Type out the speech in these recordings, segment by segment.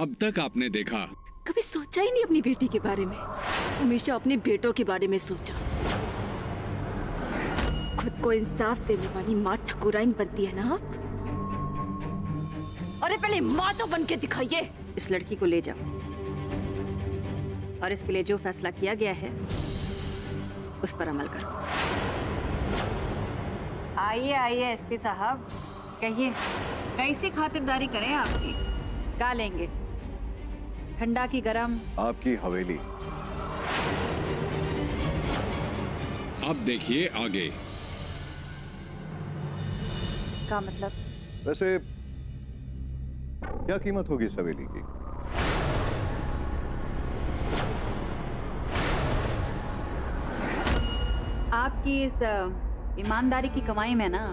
अब तक आपने देखा। कभी सोचा ही नहीं अपनी बेटी के बारे में, हमेशा अपने बेटों के बारे में सोचा। खुद को इंसाफ देने वाली माँ ठकुराइन बनती है ना आप? अरे पहले माँ तो बन के दिखाइए। इस लड़की को ले जाओ और इसके लिए जो फैसला किया गया है उस पर अमल करो। आइए आइए एसपी साहब, कहिए कैसी खातिरदारी करें आपकी? क्या लेंगे, ठंडा की गरम? आपकी हवेली। अब देखिए आगे। क्या मतलब? वैसे क्या कीमत होगी इस हवेली की? आपकी इस ईमानदारी की कमाई में ना,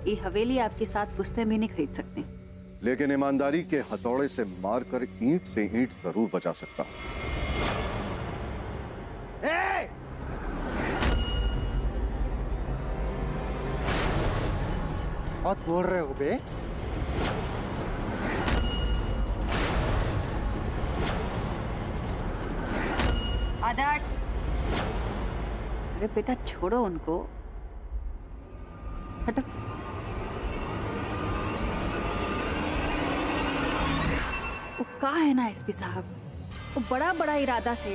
ये हवेली आपके साथ पुश्तें भी नहीं खरीद सकती। लेकिन ईमानदारी के हथौड़े से मारकर ईंट से ईंट जरूर बचा सकता हूं। बहुत बोल रहे हो बे। आदर्श, अरे बेटा छोड़ो उनको, हटो। वो कहा है ना एसपी साहब, वो बड़ा बड़ा इरादा से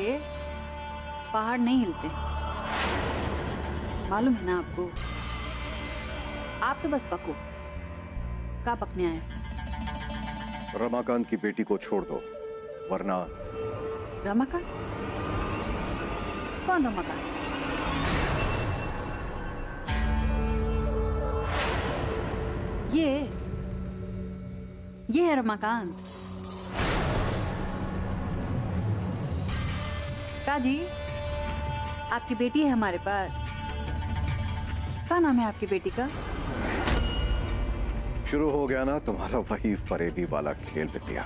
पहाड़ नहीं हिलते, मालूम है ना आपको? आप तो बस पको। क्या पकने आए? रमाकांत की बेटी को छोड़ दो, वरना। रमाकांत? कौन रमाकांत? ये है रमाकांत। काजी, आपकी बेटी है हमारे पास। क्या नाम है आपकी बेटी का? शुरू हो गया ना तुम्हारा वही फरेबी वाला खेल बिटिया।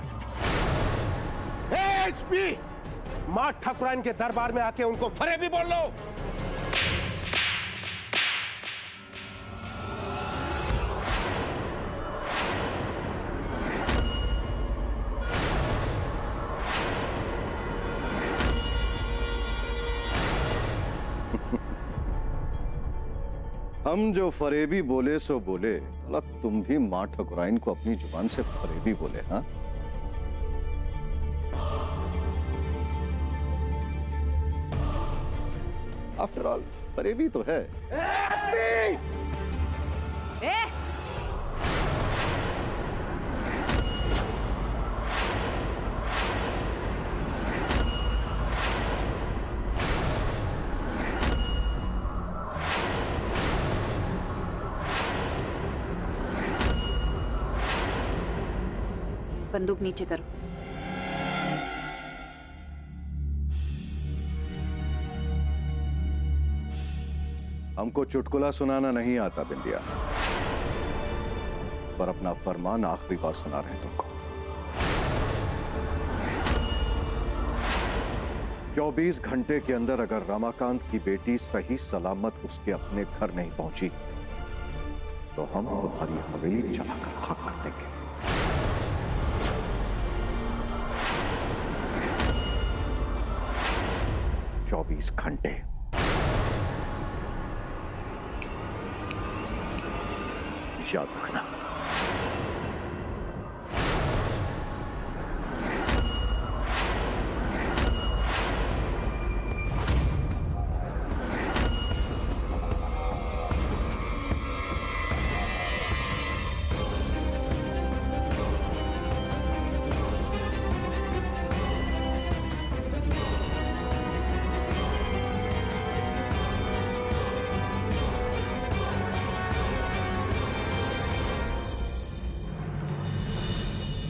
एसपी, मां ठकुराइन के दरबार में आके उनको फरेबी बोल लो। हम जो फरेबी बोले सो बोले, अल्लाह तुम भी मां ठकुराइन को अपनी जुबान से फरेबी बोले? हाँ, आफ्टर ऑल फरेबी तो है। बंदूक नीचे करो। हमको चुटकुला सुनाना नहीं आता बिंदिया, पर अपना फरमान आखिरी बार सुना रहे हैं तुमको। 24 घंटे के अंदर अगर रमाकांत की बेटी सही सलामत उसके अपने घर नहीं पहुंची तो हम तुम्हारी हवेली जलाकर खाक कर देंगे। 24 घंटे। याद रखना।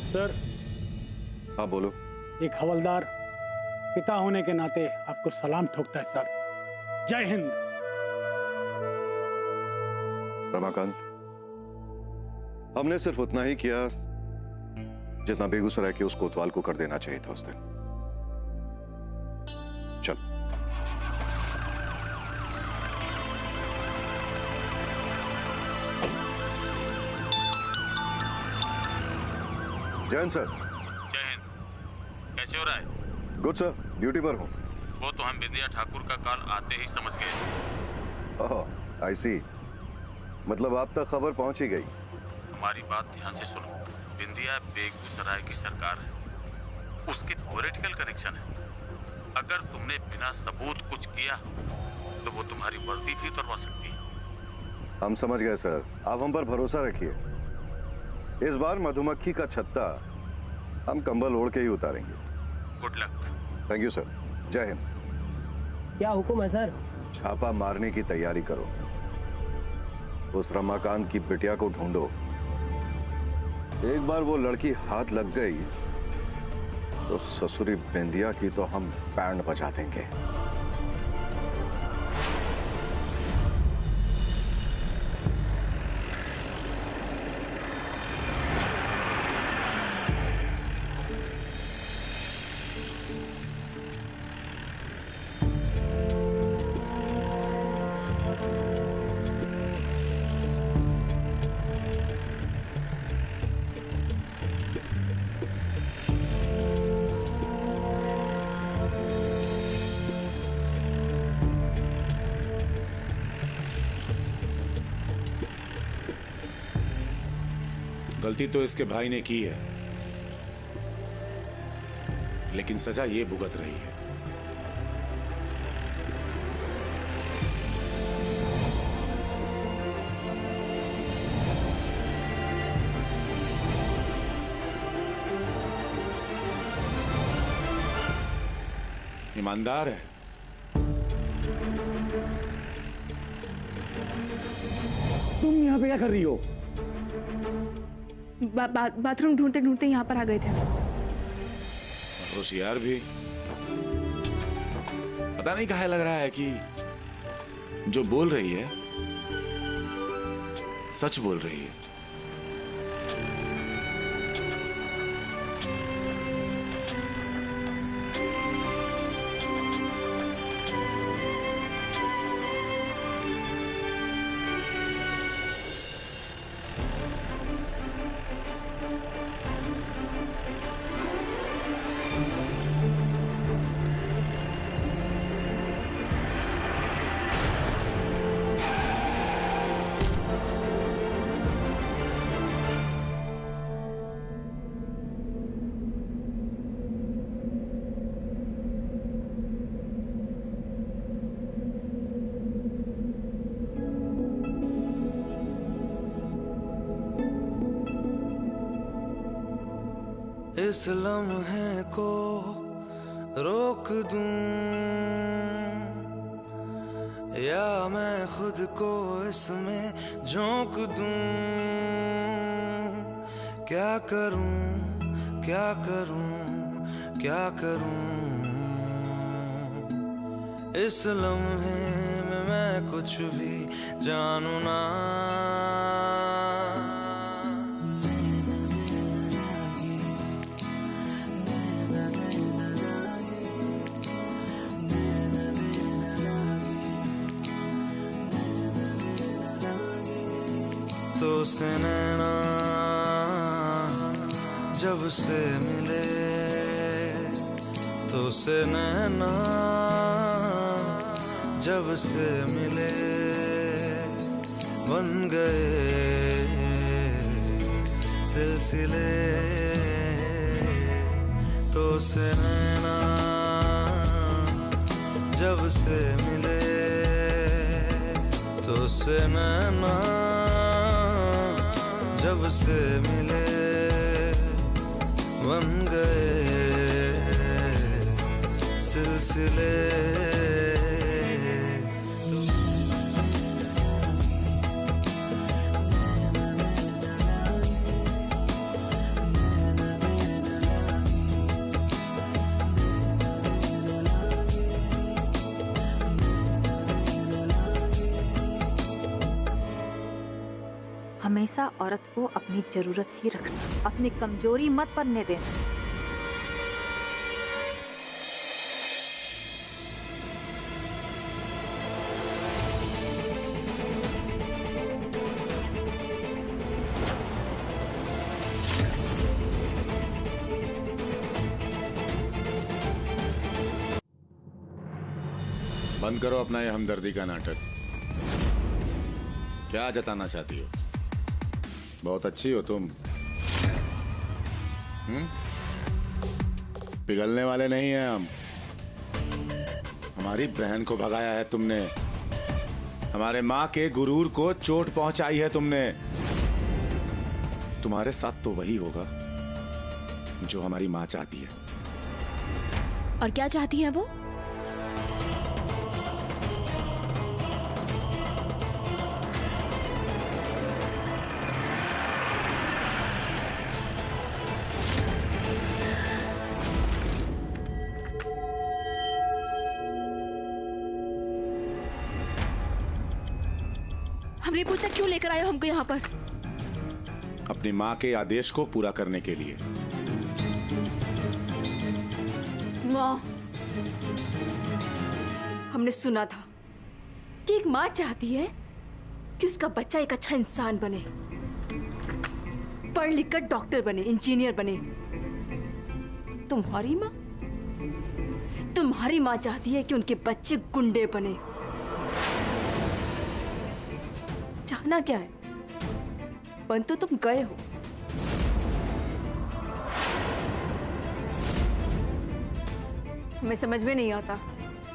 सर। हाँ बोलो। एक हवलदार पिता होने के नाते आपको सलाम ठोकता है सर। जय हिंद। रमाकांत, हमने सिर्फ उतना ही किया जितना बेगूसराय के उस कोतवाल को कर देना चाहिए था उस दिन। चल। जैन सर। जय कैसे हो रहा है? गुड सर, ड्यूटी पर हूँ। वो तो हम बिंदिया ठाकुर का कॉल आते ही समझ गए। ओह, आई सी। मतलब आप तक खबर पहुंच ही गई। हमारी बात ध्यान से सुनो। बिंदिया बेगूसराय की सरकार है, उसके पॉलिटिकल कनेक्शन है। अगर तुमने बिना सबूत कुछ किया तो वो तुम्हारी वर्दी भी उतरवा सकती है। हम समझ गए सर, आप हम पर भरोसा रखिए। इस बार मधुमक्खी का छत्ता हम कंबल ओढ़ के ही उतारेंगे। Good luck. Thank you sir. जय हिंद। क्या हुक्म है सर? छापा मारने की तैयारी करो। उस रमाकांत की बिटिया को ढूंढो। एक बार वो लड़की हाथ लग गई तो ससुरी बिंदिया की तो हम बैंड बजा देंगे। गलती तो इसके भाई ने की है, लेकिन सजा ये भुगत रही है। ईमानदार है। तुम यहाँ पे क्या कर रही हो? बाथरूम ढूंढते ढूंढते यहाँ पर आ गए थे। होशियार भी। पता नहीं काहे लग रहा है कि जो बोल रही है सच बोल रही है। इस लम्हे को रोक दूं या मैं खुद को इसमें झोंक दूं। क्या करूं क्या करूं क्या करूं। इस लम्हे में मैं कुछ भी जानू ना। तो से नैना जब से मिले, तो से नैना जब से मिले, बन गए सिलसिले। तो से नैना जब से मिले, तो से नैना जब से मिले, बन गए सिलसिले। हमेशा औरत को अपनी जरूरत ही रखना, अपनी कमजोरी मत पड़ने देना। बंद करो अपना ये हमदर्दी का नाटक। क्या जताना चाहती हो? बहुत अच्छी हो तुम। पिघलने वाले नहीं हैं हम। हमारी बहन को भगाया है तुमने, हमारे माँ के गुरूर को चोट पहुंचाई है तुमने। तुम्हारे साथ तो वही होगा जो हमारी माँ चाहती है। और क्या चाहती है वो? हमने पूछा क्यों लेकर आए हो हमको यहाँ पर? अपनी माँ के आदेश को पूरा करने के लिए। माँ, हमने सुना था कि एक माँ चाहती है कि उसका बच्चा एक अच्छा इंसान बने, पढ़ लिख कर डॉक्टर बने, इंजीनियर बने। तुम्हारी माँ चाहती है कि उनके बच्चे गुंडे बने। चाहना क्या है? बन तो तुम गए हो। हमें समझ में नहीं आता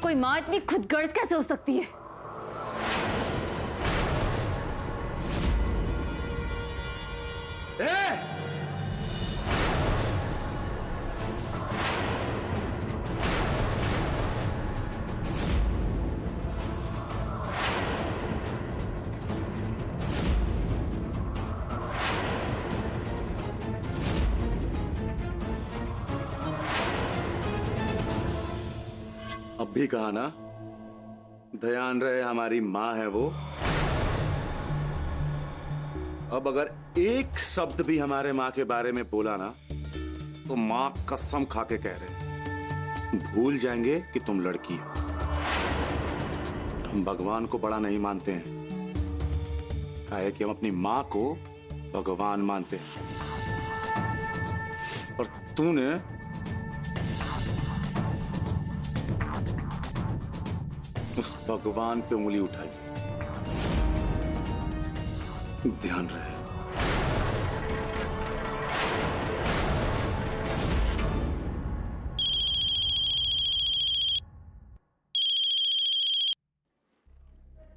कोई माँ इतनी खुदगर्ज कैसे हो सकती है। अब भी कहा ना, ध्यान रहे हमारी माँ है वो। अब अगर एक शब्द भी हमारे माँ के बारे में बोला ना, तो माँ कसम खा के कह रहे भूल जाएंगे कि तुम लड़की हो। हम भगवान को बड़ा नहीं मानते हैं, कहा है कि हम अपनी माँ को भगवान मानते हैं। और तूने उस भगवान पे उंगली उठाई। ध्यान रहे।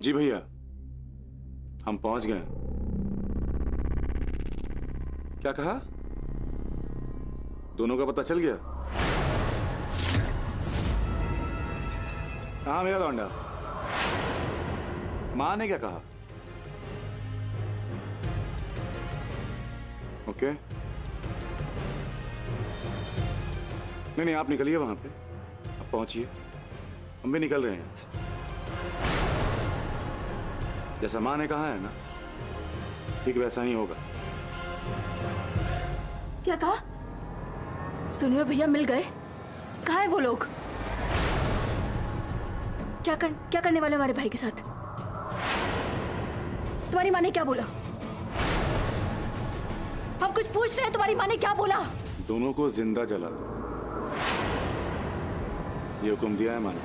जी भैया, हम पहुंच गए। क्या कहा? दोनों का पता चल गया? कहाँ मेरा लौंडा? माँ ने क्या कहा? ओके, नहीं आप निकलिए वहां पे, आप पहुंचिए, हम भी निकल रहे हैं यहाँ से। जैसा माँ ने कहा है ना, ठीक वैसा ही होगा। क्या कहा? सुनिए, भैया मिल गए? कहाँ है वो लोग? क्या करने वाले हमारे भाई के साथ? तुम्हारी माँ ने क्या बोला? हम कुछ पूछ रहे हैं, तुम्हारी माँ ने क्या बोला? दोनों को जिंदा जला दो, ये हुक्म दिया है माँ ने।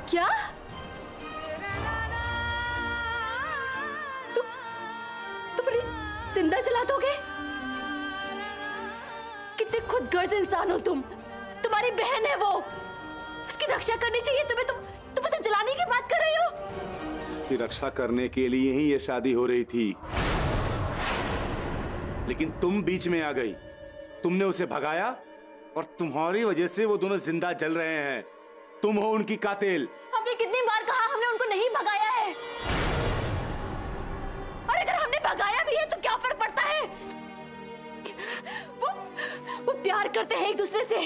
क्या? तुम जिंदा जला दोगे? कितने खुदगर्ज इंसान हो तुम। तुम्हारी बहन है वो, उसकी रक्षा करनी चाहिए तुम्हें। तुम उसे जलाने की बात कर रही हो? उसकी रक्षा करने के लिए ही ये शादी हो रही थी, लेकिन तुम बीच में आ गई। तुमने उसे भगाया और तुम्हारी वजह से वो दोनों जिंदा जल रहे हैं। तुम हो उनकी कातिल। हमने कितनी बार कहा हमने उनको नहीं भगाया है। और अगर हमने भगाया भी है तो क्या फर्क पड़ता है? वो प्यार करते हैं एक दूसरे से।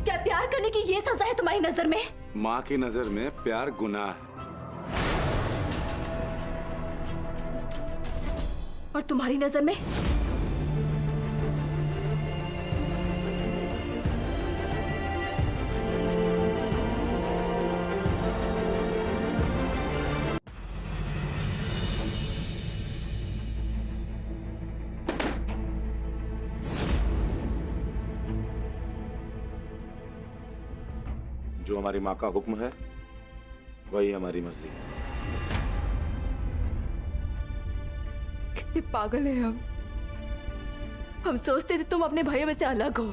क्या प्यार करने की ये सजा है तुम्हारी नजर में? माँ की नजर में प्यार गुनाह है। और तुम्हारी नजर में? जो हमारी माँ का हुक्म है वही हमारी मर्जी। कितने पागल हैं हम सोचते थे तुम अपने भाइयों में से अलग हो।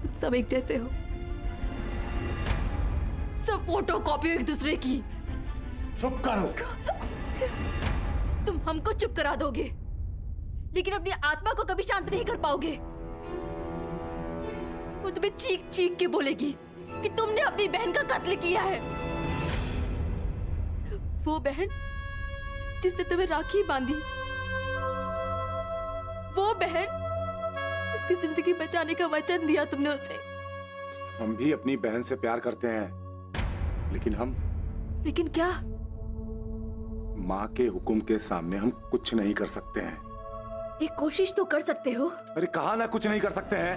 तुम सब एक जैसे हो, सब फोटो कॉपी हो एक दूसरे की। चुप करो। तुम हमको चुप करा दोगे, लेकिन अपनी आत्मा को कभी शांत नहीं कर पाओगे। वो तुम्हें चीख चीख के बोलेगी कि तुमने अपनी बहन का कत्ल किया है। वो बहन जिसने तुम्हें राखी बांधी, वो बहन इसकी जिंदगी बचाने का वचन दिया तुमने उसे। हम भी अपनी बहन से प्यार करते हैं, लेकिन क्या? माँ के हुक्म के सामने हम कुछ नहीं कर सकते हैं। एक कोशिश तो कर सकते हो। अरे कहा ना कुछ नहीं कर सकते हैं।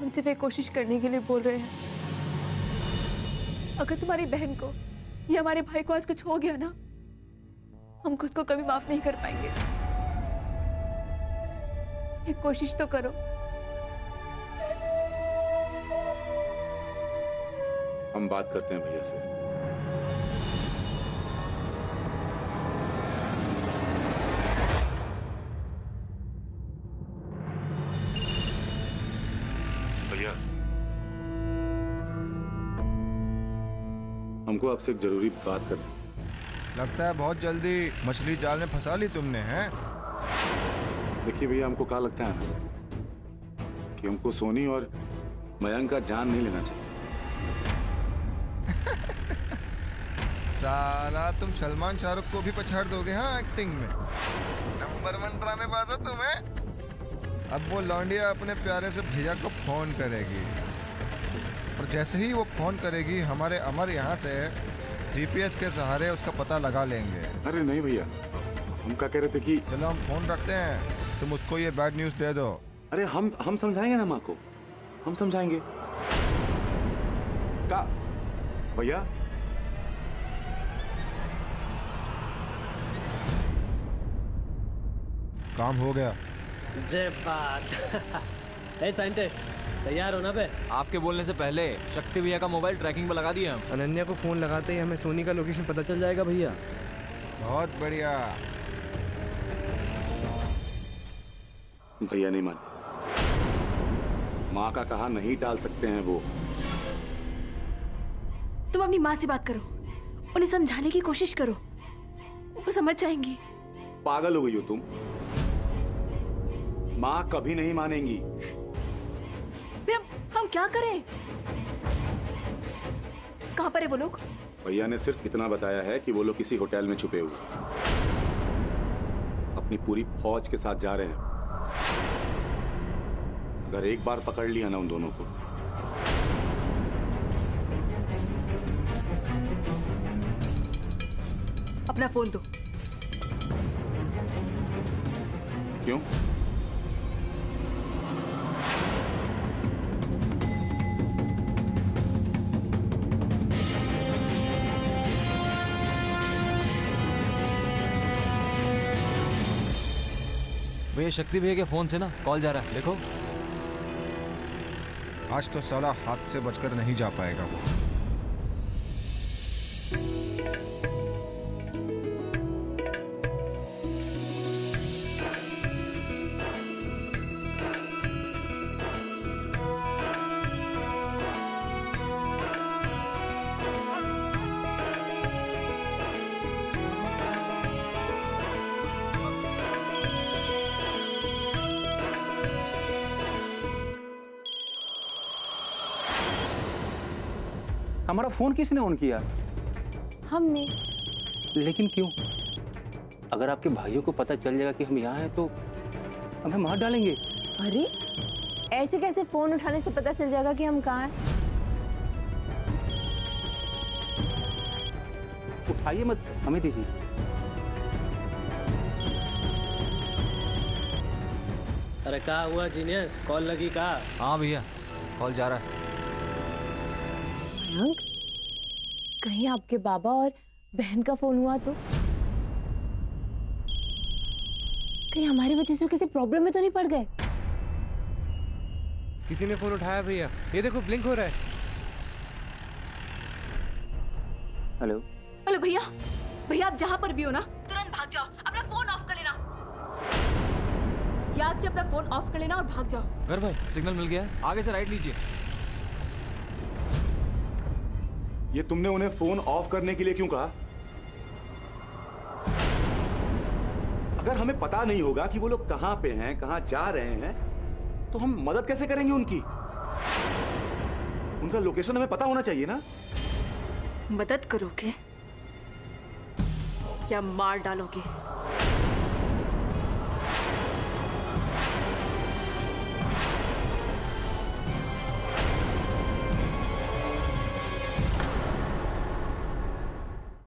सिर्फ एक कोशिश करने के लिए बोल रहे हैं। अगर तुम्हारी बहन को या हमारे भाई को आज कुछ हो गया ना, हम खुद को कभी माफ नहीं कर पाएंगे। एक कोशिश तो करो। हम बात करते हैं भैया से। भैया, हमको आपसे एक जरूरी बात करनी। लगता है बहुत जल्दी मछली जाल में फंसा ली तुमने, हैं? देखिए भैया, हमको क्या लगता है ना कि हमको सोनी और मयंक का जान नहीं लेना चाहिए। साला तुम सलमान शाहरुख को भी पछाड़ दोगे हाँ एक्टिंग में। नंबर 1 ड्रामेबाज हो तुम्हें। अब वो लौंडिया अपने प्यारे से भैया को फोन करेगी और जैसे ही वो फोन करेगी हमारे अमर यहाँ से जीपीएस के सहारे उसका पता लगा लेंगे। अरे नहीं भैया, हम क्या कह रहे थे कि चलो हम फोन रखते हैं, तुम उसको ये बैड न्यूज़ दे दो। अरे हम समझाएंगे ना माँ को, हम समझाएंगे। का भैया, काम हो गया। जय बात। ए साइंटिस्ट, तैयार हो ना बे? आपके बोलने से पहले शक्ति भैया का मोबाइल ट्रैकिंग पे लगा दिया हम। अनन्या को फोन लगाते ही हमें सोनी का लोकेशन पता चल जाएगा भैया। बहुत बढ़िया। भैया नहीं मान, माँ का कहा नहीं टाल सकते हैं वो। तुम अपनी माँ से बात करो, उन्हें समझाने की कोशिश करो, वो समझ जाएंगी। पागल हो गई हो तुम? माँ कभी नहीं मानेंगी। फिर हम क्या करें? कहाँ पर है वो लोग? भैया ने सिर्फ इतना बताया है कि वो लोग किसी होटल में छुपे हुए अपनी पूरी फौज के साथ जा रहे हैं। अगर एक बार पकड़ लिया ना उन दोनों को, अपना फोन दो। क्यों? भैया शक्ति भैया के फोन से ना कॉल जा रहा है, देखो। आज तो साला हाथ से बचकर नहीं जा पाएगा वो। हमारा फोन किसने ऑन किया? हमने। लेकिन क्यों? अगर आपके भाइयों को पता चल जाएगा कि हम यहाँ हैं तो हमें मार डालेंगे। अरे ऐसे कैसे फोन उठाने से पता चल जाएगा कि हम कहाँ हैं? उठाइए मत, हमें दीजिए। अरे क्या हुआ जीनियस, कॉल लगी का? हाँ भैया, कॉल जा रहा है। मयंक, कहीं आपके बाबा और बहन का फोन हुआ तो? कहीं हमारी वजह से किसी प्रॉब्लम में तो नहीं पड़ गए? किसी ने फोन उठाया भैया, ये देखो ब्लिंक हो रहा है। हेलो हेलो भैया, भैया आप जहाँ पर भी हो ना, तुरंत भाग जाओ, अपना फोन ऑफ कर लेना। याद से अपना फोन ऑफ कर लेना और भाग जाओ। घर भाई सिग्नल मिल गया है, आगे से राइट लीजिए। ये तुमने उन्हें फोन ऑफ करने के लिए क्यों कहा? अगर हमें पता नहीं होगा कि वो लोग कहां पे हैं, कहां जा रहे हैं, तो हम मदद कैसे करेंगे उनकी? उनका लोकेशन हमें पता होना चाहिए ना। मदद करोगे या मार डालोगे?